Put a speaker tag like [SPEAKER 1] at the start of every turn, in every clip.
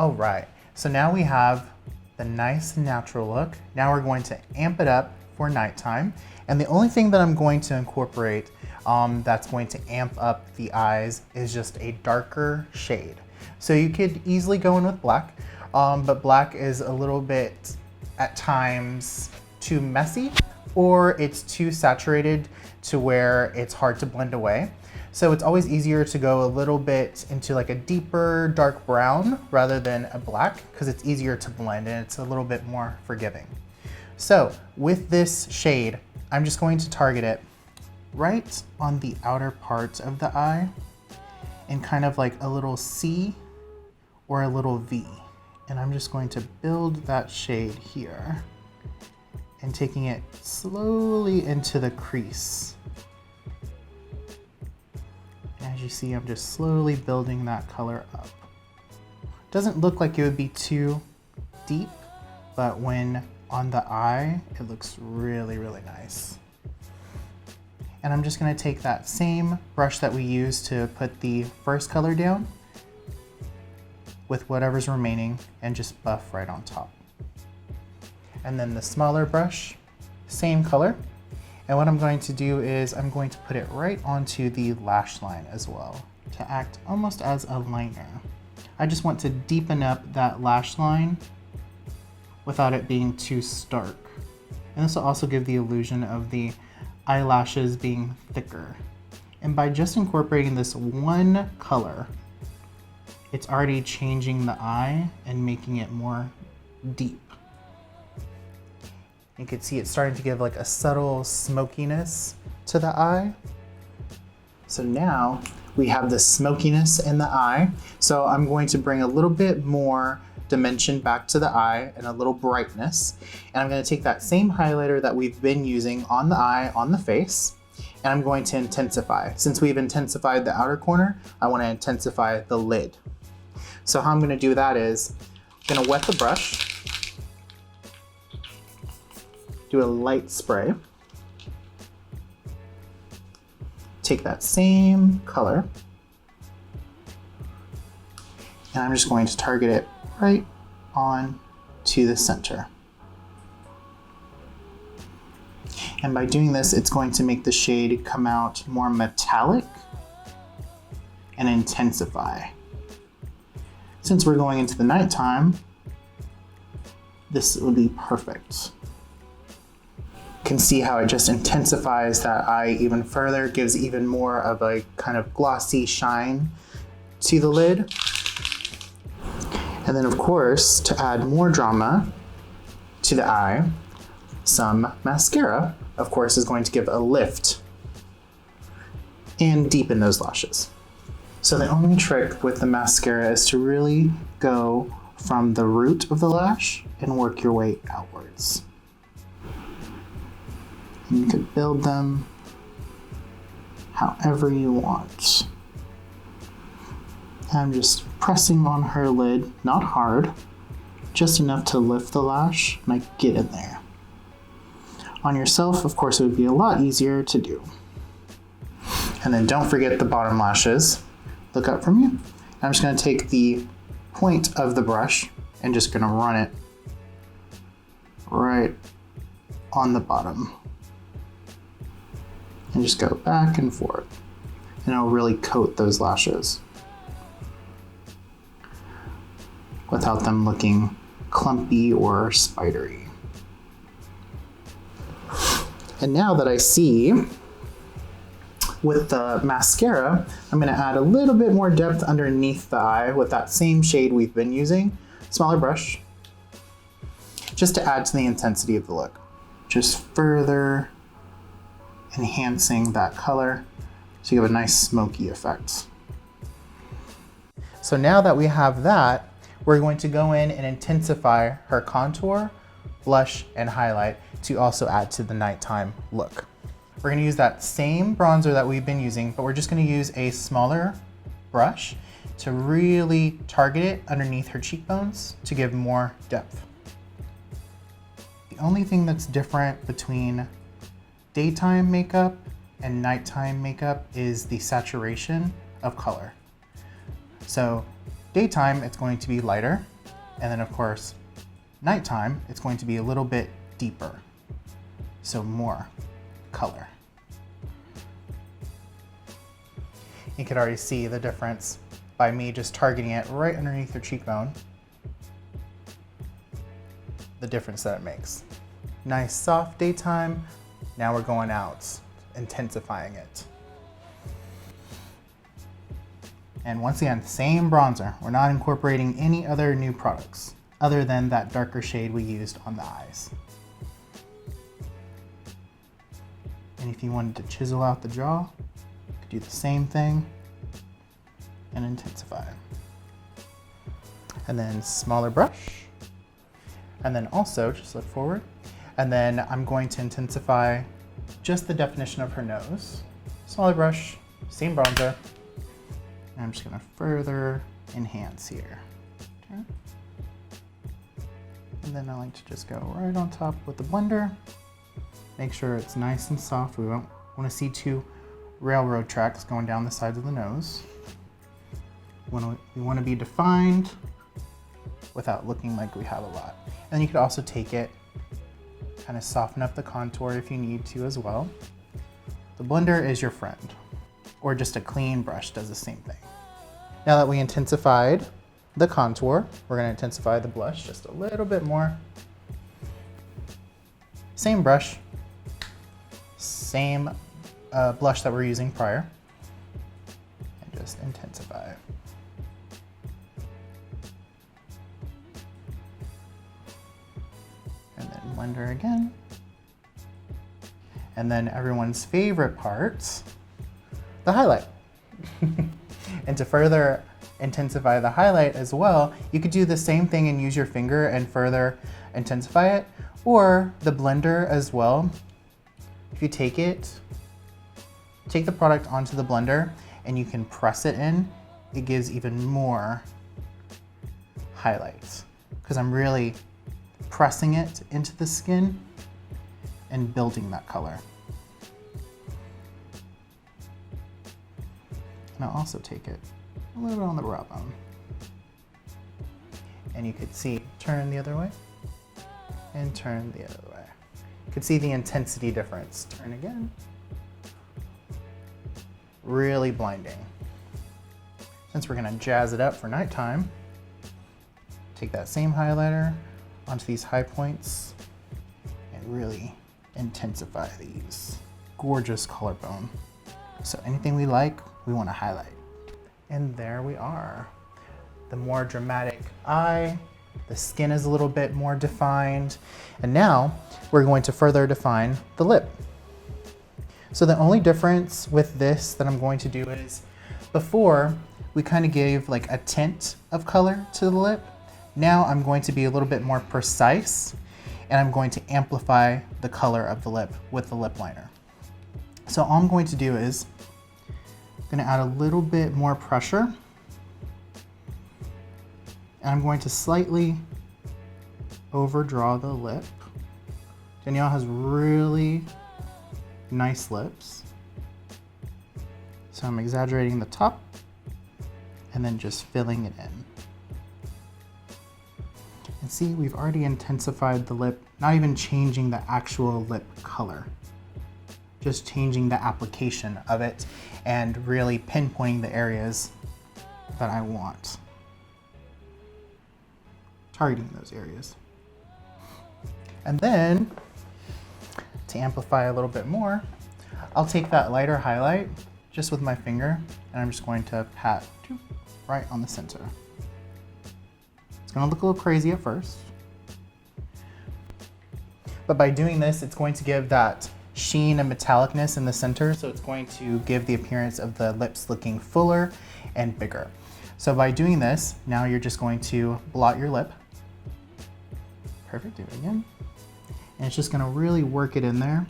[SPEAKER 1] All right, so now we have the nice natural look. Now we're going to amp it up for nighttime. And the only thing that I'm going to incorporate that's going to amp up the eyes is just a darker shade. So you could easily go in with black, but black is a little bit, at times, too messy, or it's too saturated to where it's hard to blend away. So it's always easier to go a little bit into like a deeper dark brown rather than a black, because it's easier to blend and it's a little bit more forgiving. So with this shade, I'm just going to target it right on the outer part of the eye in kind of like a little C or a little V. And I'm just going to build that shade here and taking it slowly into the crease. As you see, I'm just slowly building that color up. Doesn't look like it would be too deep, but when on the eye, it looks really, really nice. And I'm just gonna take that same brush that we used to put the first color down with whatever's remaining and just buff right on top. And then the smaller brush, same color. And what I'm going to do is I'm going to put it right onto the lash line as well to act almost as a liner. I just want to deepen up that lash line without it being too stark. And this will also give the illusion of the eyelashes being thicker. And by just incorporating this one color, it's already changing the eye and making it more deep. You can see it's starting to give like a subtle smokiness to the eye. So now we have the smokiness in the eye. So I'm going to bring a little bit more dimension back to the eye and a little brightness. And I'm going to take that same highlighter that we've been using on the eye, on the face, and I'm going to intensify. Since we've intensified the outer corner, I want to intensify the lid. So how I'm going to do that is I'm going to wet the brush, do a light spray, take that same color, and I'm just going to target it right on to the center. And by doing this, it's going to make the shade come out more metallic and intensify. Since we're going into the nighttime, this would be perfect. You can see how it just intensifies that eye even further, gives even more of a kind of glossy shine to the lid. And then of course, to add more drama to the eye, some mascara, of course, is going to give a lift and deepen those lashes. So the only trick with the mascara is to really go from the root of the lash and work your way outwards. And you can build them however you want. I'm just pressing on her lid, not hard, just enough to lift the lash and I get in there. On yourself, of course, it would be a lot easier to do. And then don't forget the bottom lashes. Look up from you. I'm just going to take the point of the brush and just going to run it right on the bottom. And just go back and forth. And it'll really coat those lashes without them looking clumpy or spidery. And now that I see with the mascara, I'm going to add a little bit more depth underneath the eye with that same shade we've been using. Smaller brush, just to add to the intensity of the look. Just further enhancing that color so you have a nice smoky effect. So now that we have that, we're going to go in and intensify her contour, blush, and highlight to also add to the nighttime look. We're going to use that same bronzer that we've been using, but we're just going to use a smaller brush to really target it underneath her cheekbones to give more depth. The only thing that's different between daytime makeup and nighttime makeup is the saturation of color. So daytime, it's going to be lighter, And then of course, nighttime, it's going to be a little bit deeper. So more color. You could already see the difference by me just targeting it right underneath your cheekbone. The difference that it makes. Nice soft daytime. Now we're going out, intensifying it. And once again, same bronzer. We're not incorporating any other new products other than that darker shade we used on the eyes. And if you wanted to chisel out the jaw, you could do the same thing and intensify. And then smaller brush. And then also just look forward. And then I'm going to intensify just the definition of her nose. Smaller brush, same bronzer. And I'm just gonna further enhance here. Okay. And then I like to just go right on top with the blender. Make sure it's nice and soft. We won't want to see two railroad tracks going down the sides of the nose. We want to be defined without looking like we have a lot. And you could also take it, kind of soften up the contour if you need to as well. The blender is your friend, or just a clean brush does the same thing. Now that we intensified the contour, we're going to intensify the blush just a little bit more. Same brush, same blush that we're using prior, and just intensify. And then blender again. And then everyone's favorite part, the highlight. And to further intensify the highlight as well, you could do the same thing and use your finger and further intensify it, or the blender as well. If you take the product onto the blender and you can press it in, it gives even more highlights because I'm really pressing it into the skin and building that color. And I'll also take it a little bit on the brow bone. And you could see, turn the other way and turn the other way. You could see the intensity difference. Turn again. Really blinding. Since we're gonna jazz it up for nighttime, take that same highlighter onto these high points and really intensify these. Gorgeous collarbone. So anything we like, we want to highlight. And there we are. The more dramatic eye, the skin is a little bit more defined. And now we're going to further define the lip. So the only difference with this that I'm going to do is, before we kind of gave like a tint of color to the lip. Now I'm going to be a little bit more precise and I'm going to amplify the color of the lip with the lip liner. So all I'm going to do is I'm going to add a little bit more pressure. And I'm going to slightly overdraw the lip. Danielle has really nice lips. So I'm exaggerating the top and then just filling it in. And see, we've already intensified the lip, not even changing the actual lip color, just changing the application of it and really pinpointing the areas that I want. Targeting those areas. And then, to amplify a little bit more, I'll take that lighter highlight just with my finger and I'm just going to pat right on the center. It's gonna look a little crazy at first, but by doing this, it's going to give that sheen and metallicness in the center, so it's going to give the appearance of the lips looking fuller and bigger. So by doing this, now you're just going to blot your lip. Perfect, do it again. And it's just gonna really work it in there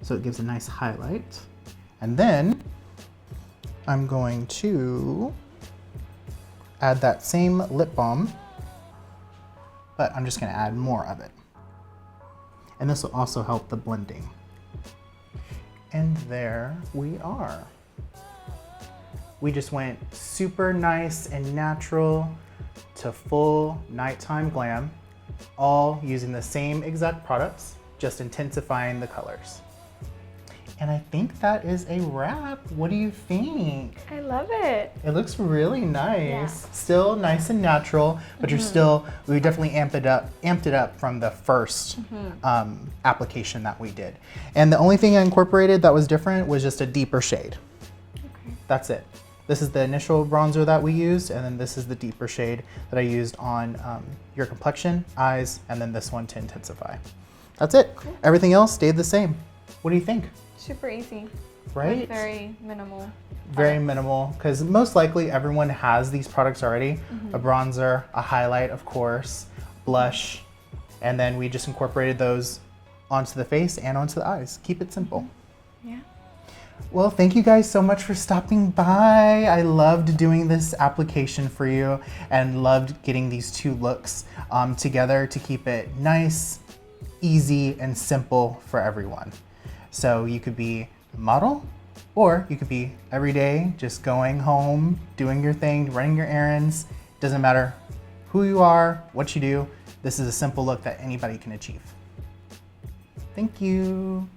[SPEAKER 1] so it gives a nice highlight. And then I'm going to add that same lip balm, but I'm just gonna add more of it. And this will also help the blending. And there we are. We just went super nice and natural to full nighttime glam, all using the same exact products, just intensifying the colors. And I think that is a wrap. What do you think?
[SPEAKER 2] I love it.
[SPEAKER 1] It looks really nice.
[SPEAKER 2] Yeah.
[SPEAKER 1] Still nice and natural, but we definitely amped it up from the first application that we did. And the only thing I incorporated that was different was just a deeper shade.
[SPEAKER 2] Okay.
[SPEAKER 1] That's it. This is the initial bronzer that we used, and then this is the deeper shade that I used on your complexion, eyes, and then this one to intensify. That's it.
[SPEAKER 2] Cool.
[SPEAKER 1] Everything else stayed the same. What do you think?
[SPEAKER 2] Super easy.
[SPEAKER 1] Right?
[SPEAKER 2] With very minimal.
[SPEAKER 1] Very minimal, because most likely everyone has these products already. A bronzer, a highlight, of course, blush, and then we just incorporated those onto the face and onto the eyes. Keep it simple.
[SPEAKER 2] Yeah.
[SPEAKER 1] Well, thank you guys so much for stopping by. I loved doing this application for you and loved getting these two looks together to keep it nice, easy, and simple for everyone. So you could be a model, or you could be every day just going home, doing your thing, running your errands. Doesn't matter who you are, what you do. This is a simple look that anybody can achieve. Thank you.